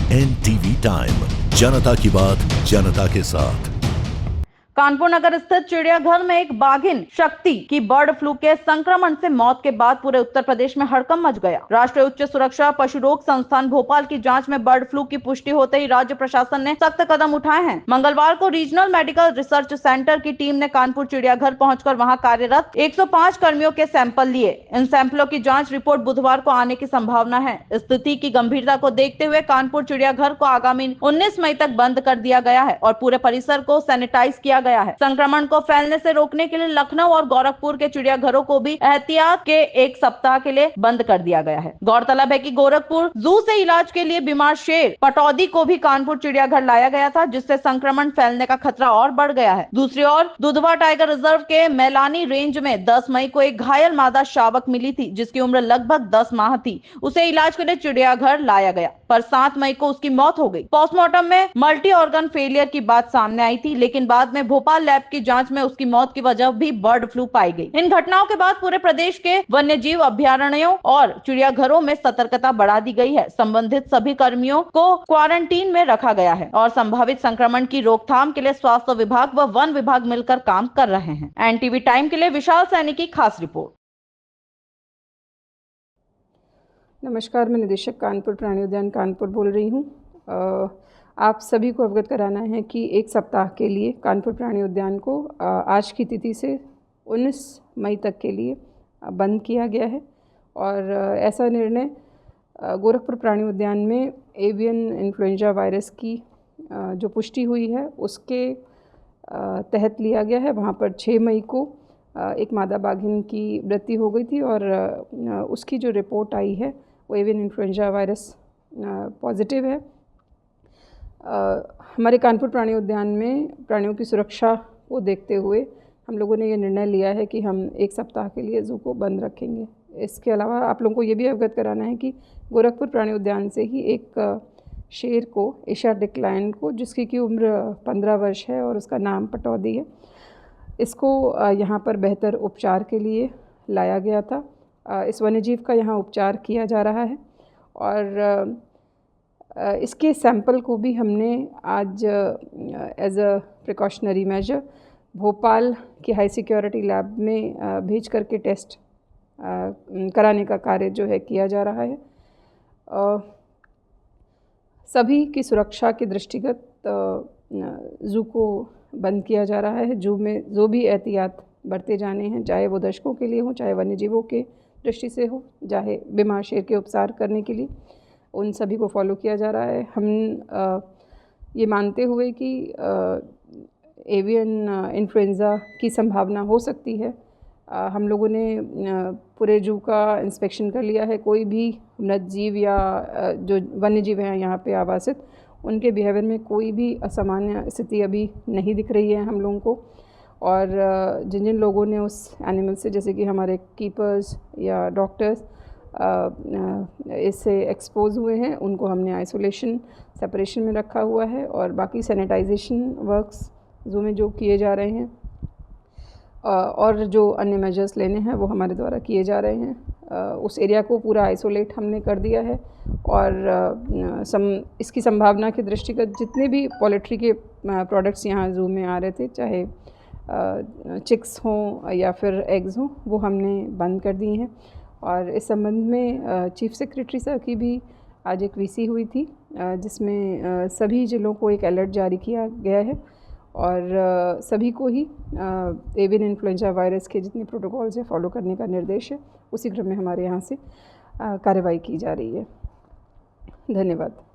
NTV time, जनता की बात जनता के साथ। कानपुर नगर स्थित चिड़ियाघर में एक बाघिन शक्ति की बर्ड फ्लू के संक्रमण से मौत के बाद पूरे उत्तर प्रदेश में हड़कंप मच गया। राष्ट्रीय उच्च सुरक्षा पशु रोग संस्थान भोपाल की जांच में बर्ड फ्लू की पुष्टि होते ही राज्य प्रशासन ने सख्त कदम उठाए हैं। मंगलवार को रीजनल मेडिकल रिसर्च सेंटर की टीम ने कानपुर चिड़ियाघर पहुंचकर वहां कार्यरत 105 कर्मियों के सैंपल लिए। इन सैंपलों की जाँच रिपोर्ट बुधवार को आने की संभावना है। स्थिति की गंभीरता को देखते हुए कानपुर चिड़ियाघर को आगामी 19 मई तक बंद कर दिया गया है और पूरे परिसर को सैनिटाइज किया गया है। संक्रमण को फैलने से रोकने के लिए लखनऊ और गोरखपुर के चिड़ियाघरों को भी एहतियात के एक सप्ताह के लिए बंद कर दिया गया है। गौरतलब है कि गोरखपुर जू से इलाज के लिए बीमार शेर पटौदी को भी कानपुर चिड़ियाघर लाया गया था, जिससे संक्रमण फैलने का खतरा और बढ़ गया है। दूसरी ओर दुधवा टाइगर रिजर्व के मैलानी रेंज में 10 मई को एक घायल मादा शावक मिली थी, जिसकी उम्र लगभग 10 माह थी। उसे इलाज के लिए चिड़ियाघर लाया गया, पर 7 मई को उसकी मौत हो गई। पोस्टमार्टम में मल्टी ऑर्गन फेलियर की बात सामने आई थी, लेकिन बाद में भोपाल लैब की जांच में उसकी मौत की वजह भी बर्ड फ्लू पाई गई। इन घटनाओं के बाद पूरे प्रदेश के वन्यजीव अभयारण्यों और चिड़ियाघरों में सतर्कता बढ़ा दी गई है। संबंधित सभी कर्मियों को क्वारंटीन में रखा गया है और संभावित संक्रमण की रोकथाम के लिए स्वास्थ्य विभाग व वन विभाग मिलकर काम कर रहे हैं। NTV टाइम के लिए विशाल सैनी की खास रिपोर्ट। नमस्कार, मैं निदेशक कानपुर प्राणी उद्यान कानपुर बोल रही हूँ। आप सभी को अवगत कराना है कि एक सप्ताह के लिए कानपुर प्राणी उद्यान को आज की तिथि से 19 मई तक के लिए बंद किया गया है और ऐसा निर्णय गोरखपुर प्राणी उद्यान में एवियन इन्फ्लुएंजा वायरस की जो पुष्टि हुई है उसके तहत लिया गया है। वहाँ पर 6 मई को एक मादा बाघिन की मृत्यु हो गई थी और उसकी जो रिपोर्ट आई है वो एवियन इन्फ्लुएंजा वायरस पॉजिटिव है। हमारे कानपुर प्राणी उद्यान में प्राणियों की सुरक्षा को देखते हुए हम लोगों ने ये निर्णय लिया है कि हम एक सप्ताह के लिए ज़ू को बंद रखेंगे। इसके अलावा आप लोगों को ये भी अवगत कराना है कि गोरखपुर प्राणी उद्यान से ही एक शेर को, एशियाटिक लायन को, जिसकी की उम्र 15 वर्ष है और उसका नाम पटौदी है, इसको यहाँ पर बेहतर उपचार के लिए लाया गया था। इस वन्यजीव का यहाँ उपचार किया जा रहा है और इसके सैंपल को भी हमने आज as a precautionary measure Bhopal की हाई सिक्योरिटी लैब में भेज करके टेस्ट कराने का कार्य जो है किया जा रहा है। सभी की सुरक्षा के दृष्टिगत ज़ू को बंद किया जा रहा है। ज़ू में जो भी एहतियात बरते जाने हैं, चाहे वो दर्शकों के लिए हो, चाहे वन्यजीवों के दृष्टि से हो, चाहे बीमार शेर के उपचार करने के लिए, उन सभी को फॉलो किया जा रहा है। हम ये मानते हुए कि एवियन इन्फ्लुएंज़ा की संभावना हो सकती है, हम लोगों ने पूरे ज़ू का इंस्पेक्शन कर लिया है। कोई भी मृत जीव या जो वन्य जीव हैं यहाँ पे आवासित, उनके बिहेवियर में कोई भी असामान्य स्थिति अभी नहीं दिख रही है हम लोगों को। और जिन जिन लोगों ने उस एनिमल से, जैसे कि हमारे कीपर्स या डॉक्टर्स इससे एक्सपोज हुए हैं, उनको हमने आइसोलेशन सेपरेशन में रखा हुआ है और बाकी सैनिटाइजेशन वर्क्स ज़ू में जो किए जा रहे हैं और जो अन्य मेजर्स लेने हैं वो हमारे द्वारा किए जा रहे हैं। उस एरिया को पूरा आइसोलेट हमने कर दिया है और इसकी संभावना के दृष्टिगत जितने भी पोल्ट्री के प्रोडक्ट्स यहाँ ज़ू में आ रहे थे, चाहे चिक्स हों या फिर एग्स हों, वो हमने बंद कर दिए हैं। और इस संबंध में चीफ सेक्रेटरी सर की भी आज एक वीसी हुई थी, जिसमें सभी ज़िलों को एक अलर्ट जारी किया गया है और सभी को ही एवियन इन्फ्लुएंजा वायरस के जितने प्रोटोकॉल्स हैं फॉलो करने का निर्देश है। उसी क्रम में हमारे यहाँ से कार्रवाई की जा रही है। धन्यवाद।